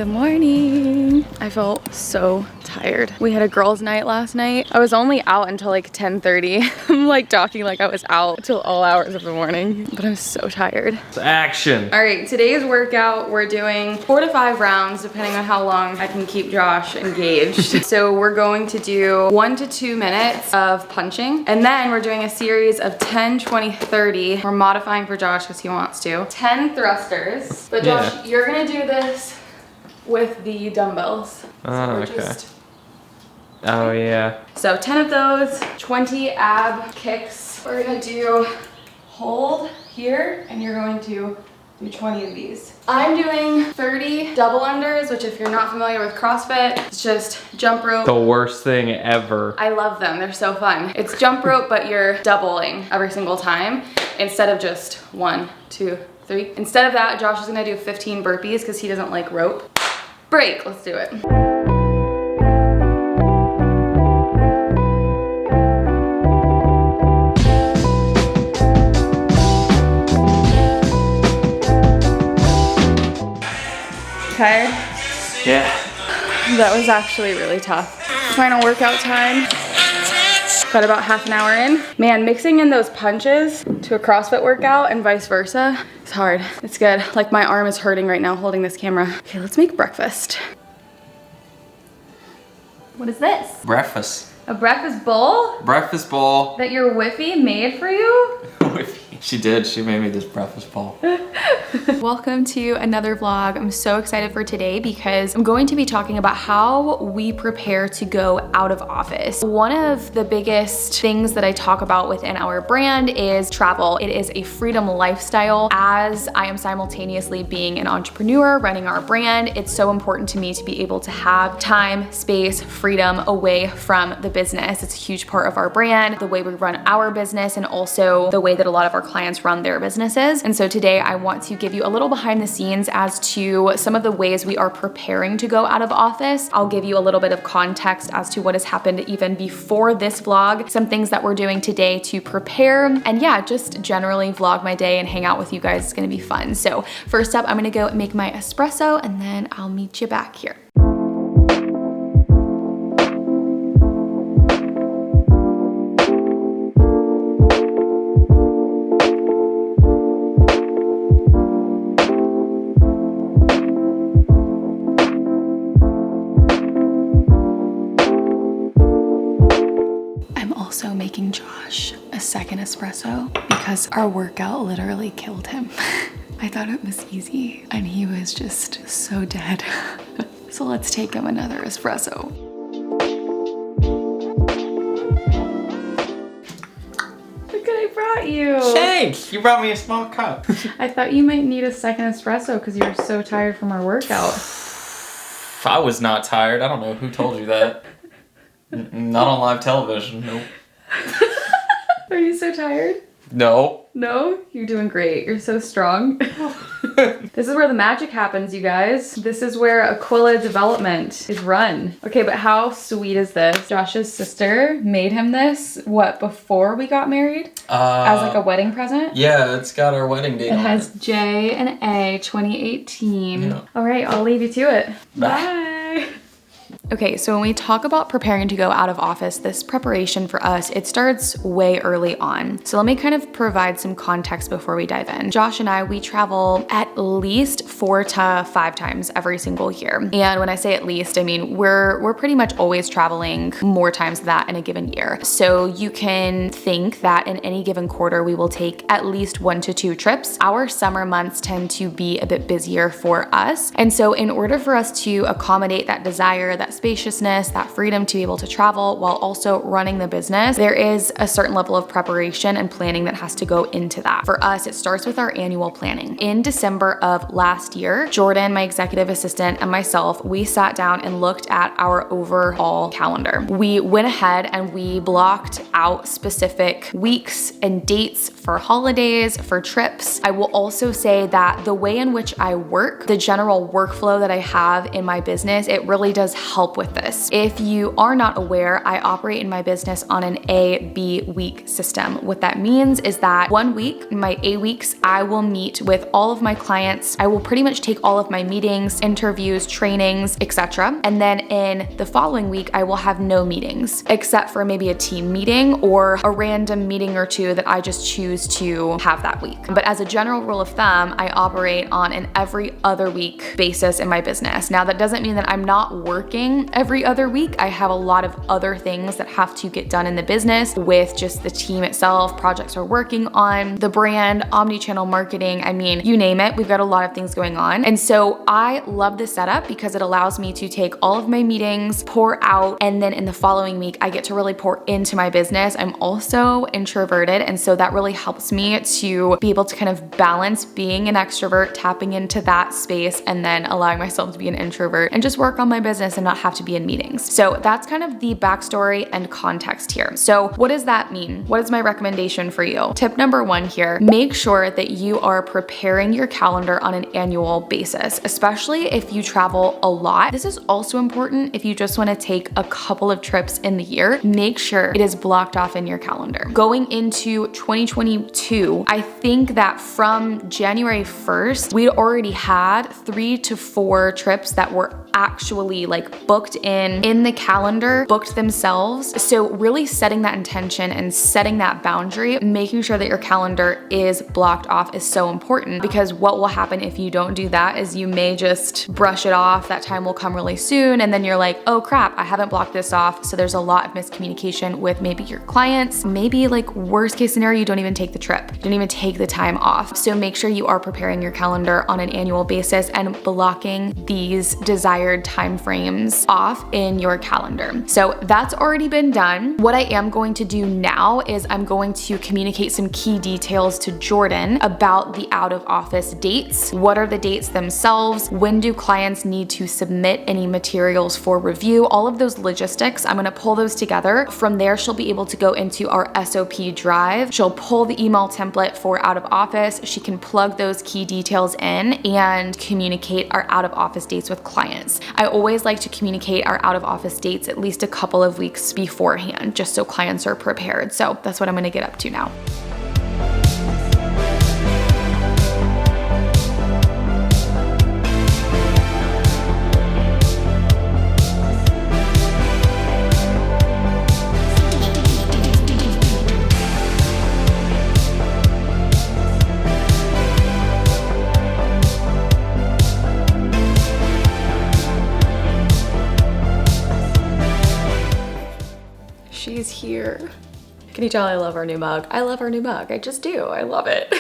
Good morning. I felt so tired. We had a girls' night last night. I was only out until like 10:30. I'm like talking like I was out till all hours of the morning, but I'm so tired. It's action. All right, today's workout, we're doing 4 to 5 rounds, depending on how long I can keep Josh engaged. So we're going to do 1 to 2 minutes of punching, and then we're doing a series of 10, 20, 30. We're modifying for Josh because he wants to. 10 thrusters, but Josh, you're gonna do this with the dumbbells. Oh, okay. Oh, yeah. So 10 of those, 20 ab kicks. We're gonna do hold here, and you're going to do 20 of these. I'm doing 30 double unders, which if you're not familiar with CrossFit, it's just jump rope. The worst thing ever. I love them, they're so fun. It's jump rope, but you're doubling every single time instead of just 1, 2, 3. Instead of that, Josh is gonna do 15 burpees because he doesn't like rope. Break, let's do it. Tired? Yeah. That was actually really tough. Final workout time. Got about half an hour in. Man, mixing in those punches to a CrossFit workout and vice versa is hard. It's good. Like my arm is hurting right now holding this camera. Okay, let's make breakfast. What is this? Breakfast. A breakfast bowl? Breakfast bowl. That your wifey made for you? She did. She made me this breakfast bowl. Welcome to another vlog. I'm so excited for today because I'm going to be talking about how we prepare to go out of office. One of the biggest things that I talk about within our brand is travel. It is a freedom lifestyle. As I am simultaneously being an entrepreneur, running our brand, it's so important to me to be able to have time, space, freedom away from the business. It's a huge part of our brand, the way we run our business, and also the way that a lot of our clients run their businesses. And so today I want to give you a little behind the scenes as to some of the ways we are preparing to go out of office. I'll give you a little bit of context as to what has happened even before this vlog, some things that we're doing today to prepare, and yeah, just generally vlog my day and hang out with you guys. It's gonna be fun. So first up, I'm gonna go make my espresso and then I'll meet you back here. Also making Josh a second espresso because our workout literally killed him. I thought it was easy and he was just so dead. So let's take him another espresso. Look what I brought you. Thanks! You brought me a small cup. I thought you might need a second espresso because you were so tired from our workout. I was not tired. I don't know who told you that. Not on live television, nope. Are you so tired? No. No? You're doing great. You're so strong. This is where the magic happens, you guys. This is where Aquila development is run. Okay, but how sweet is this? Josh's sister made him this, what, before we got married? As like a wedding present? Yeah, it's got our wedding date on it. It has J and A 2018. Yeah. All right, I'll leave you to it. Bye. Bye. Okay, so when we talk about preparing to go out of office, this preparation for us, it starts way early on. So let me kind of provide some context before we dive in. Josh and I, we travel at least 4 to 5 times every single year. And when I say at least, I mean, we're pretty much always traveling more times than that in a given year. So you can think that in any given quarter, we will take at least 1 to 2 trips. Our summer months tend to be a bit busier for us. And so in order for us to accommodate that desire, that spaciousness, that freedom to be able to travel while also running the business, there is a certain level of preparation and planning that has to go into that. For us, it starts with our annual planning. In December of last year, Jordan, my executive assistant, and myself, we sat down and looked at our overall calendar. We went ahead and we blocked out specific weeks and dates for holidays, for trips. I will also say that the way in which I work, the general workflow that I have in my business, it really does help help with this. If you are not aware, I operate in my business on an A-B week system. What that means is that 1 week, my A weeks, I will meet with all of my clients. I will pretty much take all of my meetings, interviews, trainings, etc. And then in the following week, I will have no meetings, except for maybe a team meeting or a random meeting or two that I just choose to have that week. But as a general rule of thumb, I operate on an every other week basis in my business. Now, that doesn't mean that I'm not working every other week. I have a lot of other things that have to get done in the business with just the team itself, projects we're working on, the brand, omni-channel marketing. I mean, you name it, we've got a lot of things going on. And so I love this setup because it allows me to take all of my meetings, pour out, and then in the following week, I get to really pour into my business. I'm also introverted, and so that really helps me to be able to kind of balance being an extrovert, tapping into that space, and then allowing myself to be an introvert and just work on my business and not have to be in meetings. So that's kind of the backstory and context here. So what does that mean? What is my recommendation for you? Tip number 1 here, make sure that you are preparing your calendar on an annual basis, especially if you travel a lot. This is also important if you just want to take a couple of trips in the year. Make sure it is blocked off in your calendar. Going into 2022, I think that from January 1st, we already had 3 to 4 trips that were actually like booked in the calendar, booked themselves. So really setting that intention and setting that boundary, making sure that your calendar is blocked off is so important, because what will happen if you don't do that is you may just brush it off. That time will come really soon, and then you're like, oh crap, I haven't blocked this off. So there's a lot of miscommunication with maybe your clients. Maybe like worst case scenario, you don't even take the trip. You don't even take the time off. So make sure you are preparing your calendar on an annual basis and blocking these desired time frames off in your calendar. So that's already been done. What I am going to do now is I'm going to communicate some key details to Jordan about the out of office dates. What are the dates themselves? When do clients need to submit any materials for review? All of those logistics, I'm gonna pull those together. From there, she'll be able to go into our SOP drive. She'll pull the email template for out of office. She can plug those key details in and communicate our out of office dates with clients. I always like to communicate our out of office dates at least a couple of weeks beforehand, just so clients are prepared. So that's what I'm gonna get up to now. She's here. Can you tell I love our new mug? I love our new mug. I just do. I love it.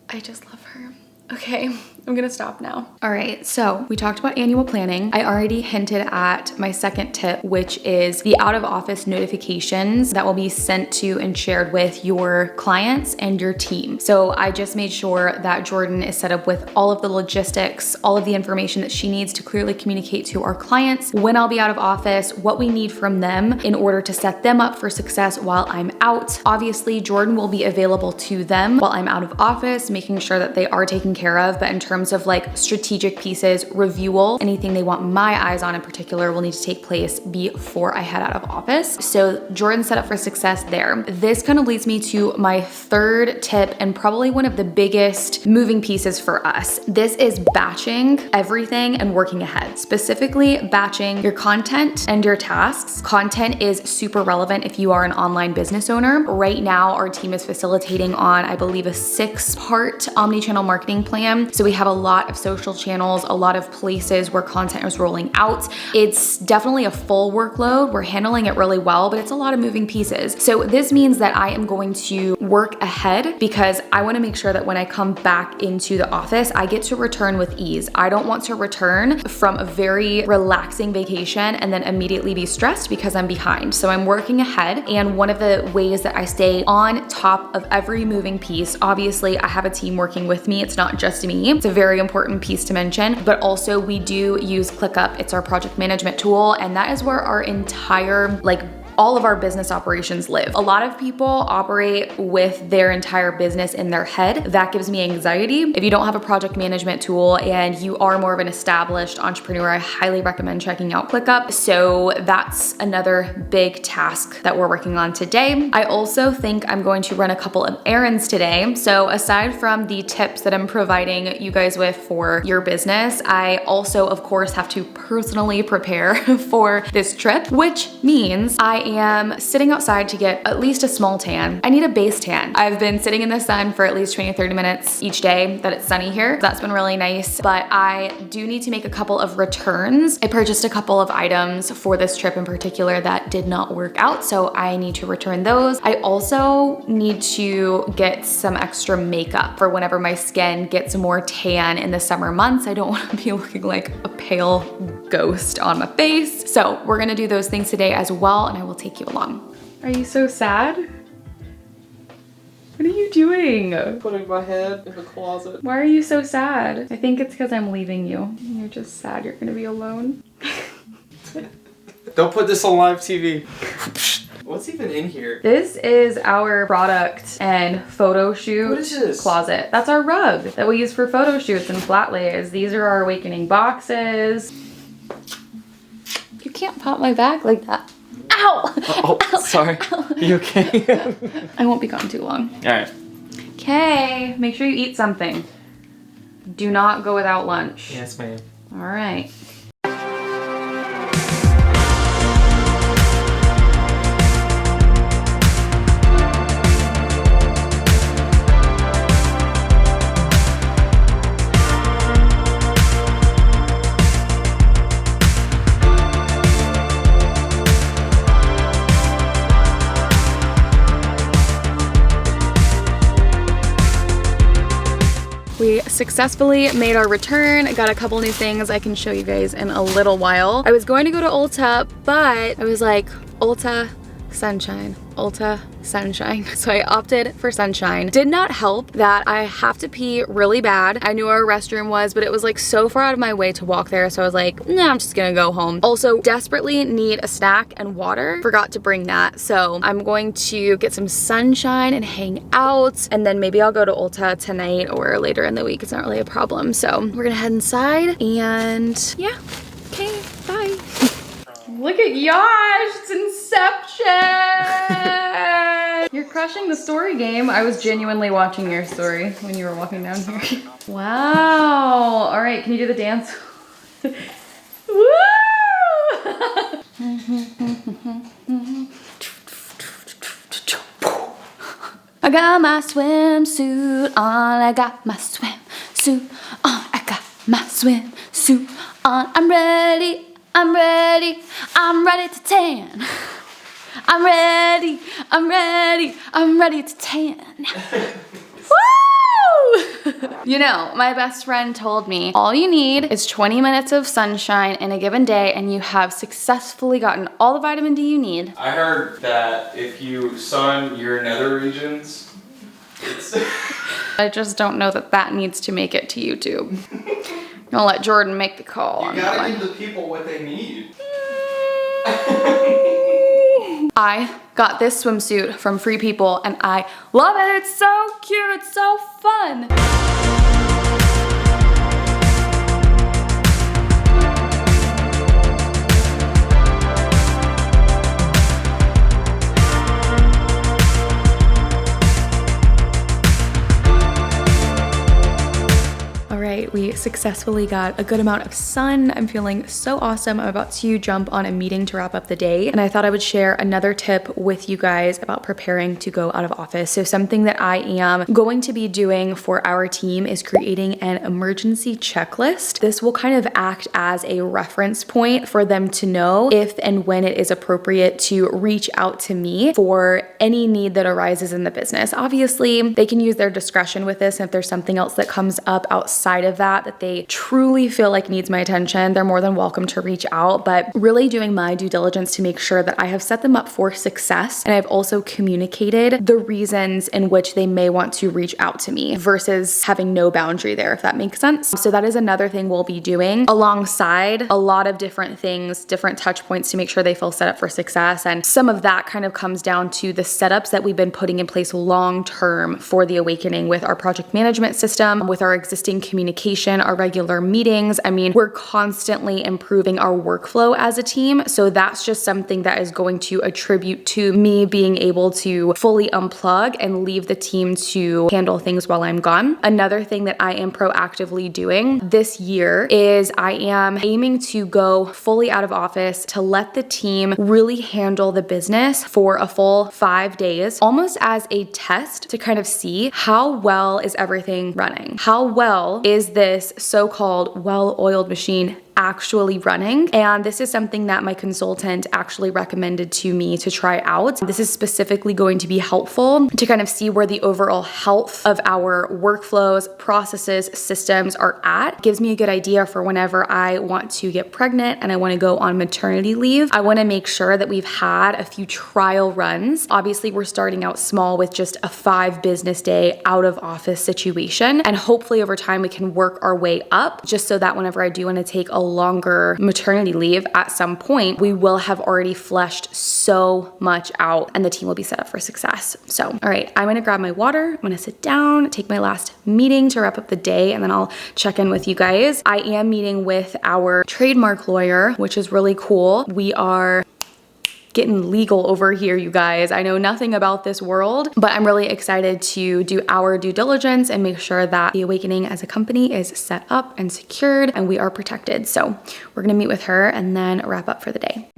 I just love her. Okay, I'm gonna stop now. All right, so we talked about annual planning. I already hinted at my second tip, which is the out of office notifications that will be sent to and shared with your clients and your team. So I just made sure that Jordan is set up with all of the logistics, all of the information that she needs to clearly communicate to our clients when I'll be out of office, what we need from them in order to set them up for success while I'm out. Obviously, Jordan will be available to them while I'm out of office, making sure that they are taken care of, but in terms of like strategic pieces, reviewal, anything they want my eyes on in particular will need to take place before I head out of office. So Jordan's set up for success there. This kind of leads me to my third tip and probably one of the biggest moving pieces for us. This is batching everything and working ahead, specifically batching your content and your tasks. Content is super relevant if you are an online business owner. Right now, our team is facilitating on, I believe, a 6-part omni-channel marketing plan. So we have a lot of social channels, a lot of places where content is rolling out. It's definitely a full workload. We're handling it really well, but it's a lot of moving pieces. So this means that I am going to work ahead because I want to make sure that when I come back into the office, I get to return with ease. I don't want to return from a very relaxing vacation and then immediately be stressed because I'm behind. So I'm working ahead. And one of the ways that I stay on top of every moving piece, obviously I have a team working with me. It's not just me. It's a very important piece to mention, but also we do use ClickUp. It's our project management tool, and that is where our entire all of our business operations live. A lot of people operate with their entire business in their head. That gives me anxiety. If you don't have a project management tool and you are more of an established entrepreneur, I highly recommend checking out ClickUp. So that's another big task that we're working on today. I also think I'm going to run a couple of errands today. So aside from the tips that I'm providing you guys with for your business, I also, of course, have to personally prepare for this trip, which means I am sitting outside to get at least a small tan. I need a base tan. I've been sitting in the sun for at least 20 to 30 minutes each day that it's sunny here. That's been really nice, but I do need to make a couple of returns. I purchased a couple of items for this trip in particular that did not work out, so I need to return those. I also need to get some extra makeup for whenever my skin gets more tan in the summer months. I don't want to be looking like a pale ghost on my face. So we're gonna do those things today as well, and I will take you along. Are you so sad? What are you doing? Putting my head in the closet. Why are you so sad? I think it's because I'm leaving you. You're just sad you're gonna be alone. Don't put this on live TV. What's even in here? This is our product and photo shoot What is this? closet. That's our rug that we use for photo shoots and flat lays. These are our awakening boxes. You can't pop my back like that. Ow! Oh, Ow! sorry. Ow. You okay? I won't be gone too long. All right. Okay, make sure you eat something. Do not go without lunch. Yes, ma'am. All right. We successfully made our return. I got a couple new things I can show you guys in a little while. I was going to go to Ulta, but I was like, Ulta, Sunshine, Ulta, Sunshine. So I opted for Sunshine. Did not help that I have to pee really bad. I knew where our restroom was, but it was like so far out of my way to walk there. So I was like, nah, I'm just gonna go home. Also, desperately need a snack and water. Forgot to bring that. So I'm going to get some sunshine and hang out. And then maybe I'll go to Ulta tonight or later in the week. It's not really a problem. So we're gonna head inside and yeah, okay, bye. Look at Yash, it's Inception! You're crushing the story game. I was genuinely watching your story when you were walking down here. Wow, all right, can you do the dance? Woo! I got my swimsuit on, I got my swimsuit on, I got my swimsuit on, I'm ready. I'm ready, I'm ready to tan. I'm ready, I'm ready, I'm ready to tan. Woo! You know, my best friend told me all you need is 20 minutes of sunshine in a given day and you have successfully gotten all the vitamin D you need. I heard that if you sun your nether regions, it's... I just don't know that that needs to make it to YouTube. I'll let Jordan make the call on that one. You gotta give the people what they need. I got this swimsuit from Free People and I love it. It's so cute. It's so fun. We successfully got a good amount of sun. I'm feeling so awesome. I'm about to jump on a meeting to wrap up the day, and I thought I would share another tip with you guys about preparing to go out of office. So something that I am going to be doing for our team is creating an emergency checklist. This will kind of act as a reference point for them to know if and when it is appropriate to reach out to me for any need that arises in the business. Obviously, they can use their discretion with this, and if there's something else that comes up outside of that, that they truly feel like needs my attention, they're more than welcome to reach out. But really doing my due diligence to make sure that I have set them up for success, and I've also communicated the reasons in which they may want to reach out to me versus having no boundary there, if that makes sense. So that is another thing we'll be doing alongside a lot of different things, different touch points to make sure they feel set up for success. And some of that kind of comes down to the setups that we've been putting in place long term for the Awakening with our project management system, with our existing communication, our regular meetings. I mean, we're constantly improving our workflow as a team. So that's just something that is going to attribute to me being able to fully unplug and leave the team to handle things while I'm gone. Another thing that I am proactively doing this year is I am aiming to go fully out of office to let the team really handle the business for a full 5 days, almost as a test to kind of see how well is everything running? How well is this so-called well-oiled machine actually running? And this is something that my consultant actually recommended to me to try out. This is specifically going to be helpful to kind of see where the overall health of our workflows, processes, systems are at. Gives me a good idea for whenever I want to get pregnant and I want to go on maternity leave. I want to make sure that we've had a few trial runs. Obviously, we're starting out small with just a 5 business day out of office situation. And hopefully over time we can work our way up just so that whenever I do want to take a longer maternity leave at some point, we will have already fleshed so much out and the team will be set up for success. So, all right, I'm gonna grab my water, I'm gonna sit down, take my last meeting to wrap up the day, and then I'll check in with you guys. I am meeting with our trademark lawyer, which is really cool. We are getting legal over here, you guys. I know nothing about this world, but I'm really excited to do our due diligence and make sure that the Awakening as a company is set up and secured and we are protected. So we're gonna meet with her and then wrap up for the day.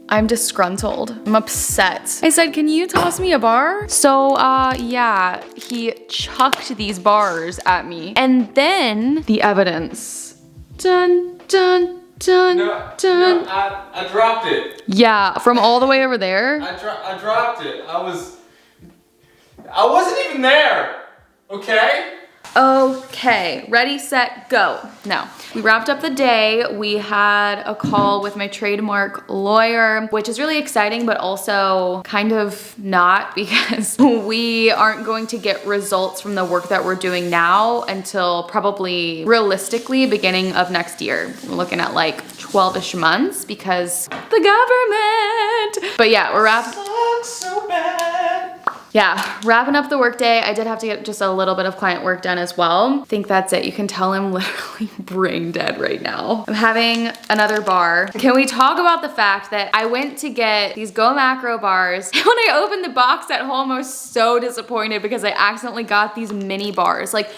I'm disgruntled. I'm upset. I said, can you toss me a bar? So, yeah, he chucked these bars at me. And then the evidence. Dun, dun, dun, dun. No, I dropped it. Yeah, from all the way over there. I dropped it. I wasn't even there. Okay? Okay, ready, set, go. No, we wrapped up the day. We had a call with my trademark lawyer, which is really exciting, but also kind of not, because we aren't going to get results from the work that we're doing now until probably realistically beginning of next year. We're looking at like 12-ish months because the government. But yeah, we're wrapping. Sucks so bad. Yeah, wrapping up the workday. I did have to get just a little bit of client work done as well. I think that's it. You can tell I'm literally brain dead right now. I'm having another bar. Can we talk about the fact that I went to get these Go Macro bars, and when I opened the box at home, I was so disappointed because I accidentally got these mini bars. Like,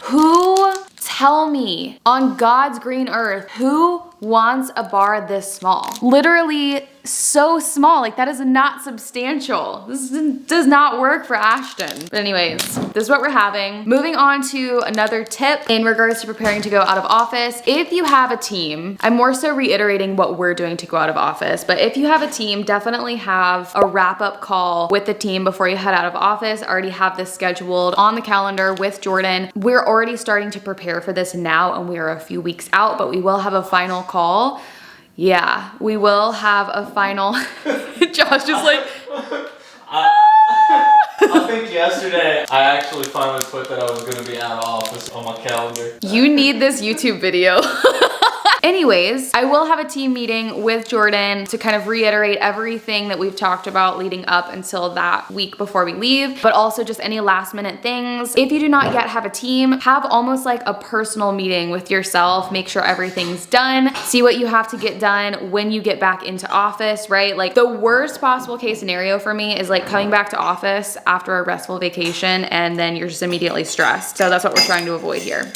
tell me, on God's green earth, who wants a bar this small? Literally so small, like that is not substantial. This does not work for Ashton. But anyways, this is what we're having. Moving on to another tip in regards to preparing to go out of office. If you have a team, I'm more so reiterating what we're doing to go out of office, but if you have a team, definitely have a wrap-up call with the team before you head out of office. I already have this scheduled on the calendar with Jordan. We're already starting to prepare for this now, and we are a few weeks out, but we will have a final call. Yeah, we will have a final. Josh just like. I think yesterday I actually finally put that I was gonna be out of office on my calendar. You need this YouTube video. Anyways, I will have a team meeting with Jordan to kind of reiterate everything that we've talked about leading up until that week before we leave, but also just any last minute things. If you do not yet have a team, have almost like a personal meeting with yourself, make sure everything's done, see what you have to get done when you get back into office, right? Like the worst possible case scenario for me is like coming back to office after a restful vacation and then you're just immediately stressed. So that's what we're trying to avoid here.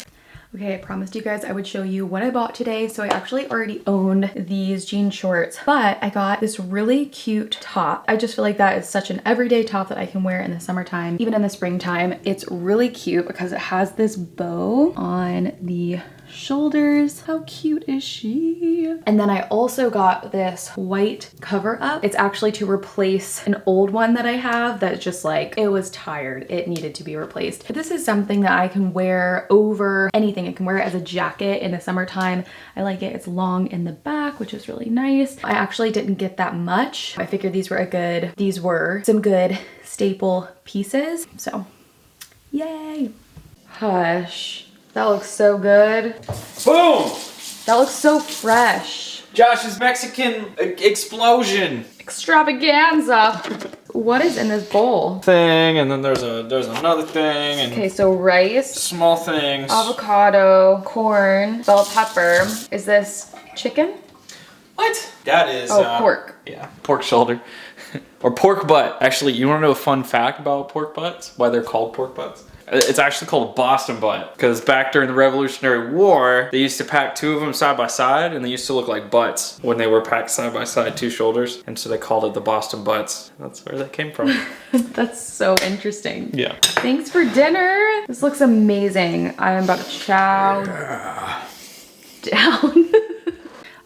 Okay, I promised you guys I would show you what I bought today. So I actually already owned these jean shorts, but I got this really cute top. I just feel like that is such an everyday top that I can wear in the summertime, even in the springtime. It's really cute because it has this bow on the shoulders. How cute is she? And then I also got this white cover up. It's actually to replace an old one that I have that just like, it was tired. It needed to be replaced. But this is something that I can wear over anything. I can wear it as a jacket in the summertime. I like it. It's long in the back, which is really nice. I actually didn't get that much. I figured these were some good staple pieces. So yay. Hush. That looks so good. Boom! That looks so fresh. Josh's Mexican explosion. Extravaganza. What is in this bowl? Thing, and then there's another thing, and Okay, so rice, small things. avocado, corn, bell pepper. Is this chicken? What? That is Pork. Yeah, pork shoulder. Or pork butt. Actually, you want to know a fun fact about pork butts? Why they're called pork butts? It's actually called a Boston butt, because back during the Revolutionary War, they used to pack two of them side by side, and they used to look like butts when they were packed side by side, two shoulders, and so they called it the Boston butts. That's where that came from. That's so interesting. Yeah. Thanks for dinner. This looks amazing. I am about to chow down.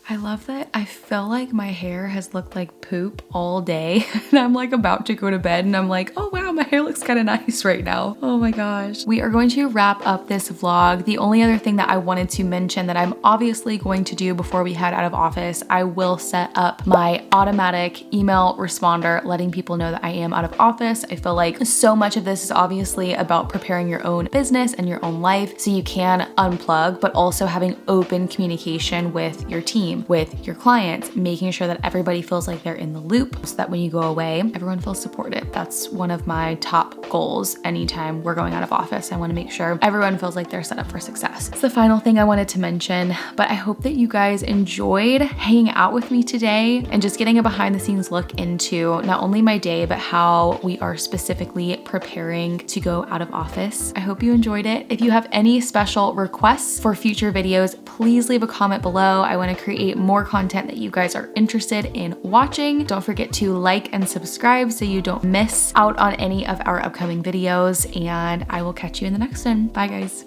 I love that I feel like my hair has looked like poop all day and I'm like about to go to bed and I'm like, oh wow, my hair looks kind of nice right now. Oh my gosh. We are going to wrap up this vlog. The only other thing that I wanted to mention that I'm obviously going to do before we head out of office, I will set up my automatic email responder letting people know that I am out of office. I feel like so much of this is obviously about preparing your own business and your own life so you can unplug, but also having open communication with your team, with your clients, making sure that everybody feels like they're in the loop so that when you go away, everyone feels supported. That's one of my top goals anytime we're going out of office. I want to make sure everyone feels like they're set up for success. It's the final thing I wanted to mention, but I hope that you guys enjoyed hanging out with me today and just getting a behind the scenes look into not only my day, but how we are specifically preparing to go out of office. I hope you enjoyed it. If you have any special requests for future videos, please leave a comment below. I want to create more content that you guys are interested in watching. Don't forget to like and subscribe so you don't miss out on any of our upcoming videos, and I will catch you in the next one. Bye guys.